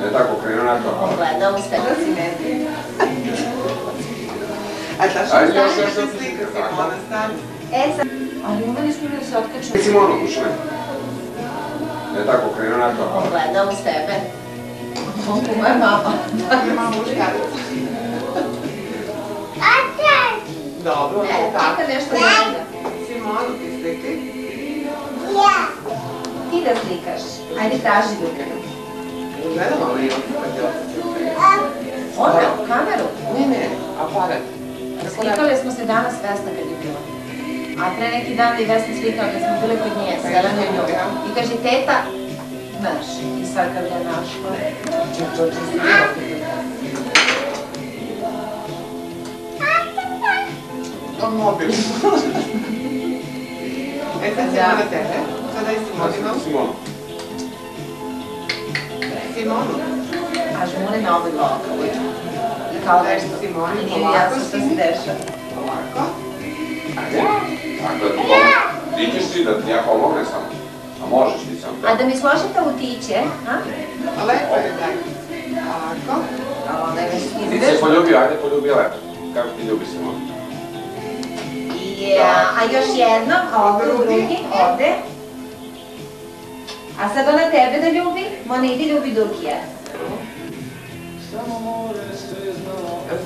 Ne tako, krenu na to. On gleda u sebe. A tačno stani da se slika Simona, stani. Sad... Ali umeli smo da se otkačemo. Gdje Simonu, ušle? Ne tako, krenu na to. On gleda u sebe. On kuma je mama. Ima muškarac. Dobro, Ne, ne tako. čeka nešto gleda. Simonu, ti slikaj. Ti da slikaš. Ajde, traži ljubljenu. Gledamo li on kad je Ona, u kameru. Ne, aparat. Slikali smo se danas Vesna kad je bila. A pre neki dan da i Vesna slikala kad smo bili kod nje, sela na nju. I kaže, teta, znaš, i sad kad ga našla. On mobil. Sad ćemo na tebe. Sada je Simonino. Simonu. Simonu. A žmune na obi loka ujutru. Kao nešto. Simoni, Nije jasno što se dešava. Ovako. Tako da ti pomoći. Ti ćeš ti da ti ja pomogne samo. A možeš ti sam. A da mi složite autiće, a? Lepo je tako. Ovako. A onda je već Ti se poljubio, ajde poljubi lepo. Kako ti ljubi Simonu? A još jednom, ovdje u drugi, ovdje. A sad ona tebe da ljubi, ona ide ljubi Dukija.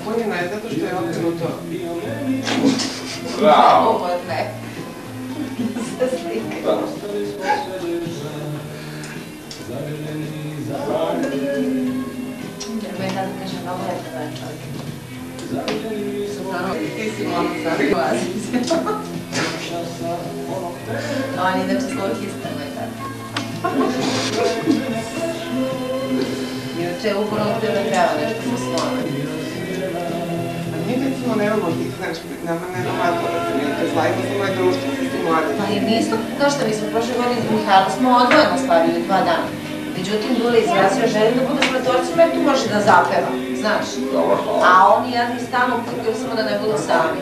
Punjena je zato što je okrenuto. Bravo. Ovo je lepo. Sa slike. Da. Treba je da kaže, mnogo lepo da je čovjek. Ti Simonu sad. On inače slokista moj tako. Inače, uporno htio da treba nešto sa slona. A mi recimo nemamo tih, znaš, nama nema maturaca, nije slajmo za moje društvo, svi ti mladi. Pa jer nisu, znaš šta, mi smo prošle godine s Mihajlo smo odvojeno slavili 2 dana. Međutim, Dule izrazio želju da bude s matorcima jer tu može da zapeva, znaš. Dobro, hvala. A oni jedni stalno putili samo da ne budu sami.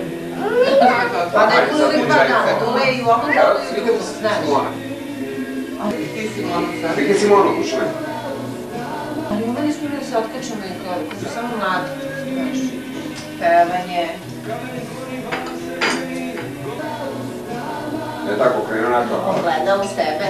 Pa ne budu uvijek 2 dana, Dule i u ovom danu i u drugom, znaš. Ti Simonu sad. Gdje Simonu, ušle? Ali umeli smo da se otkačemo i kao su samo mladi, znaš. Pevanje. Ne tako, krenu na to. On gleda u sebe.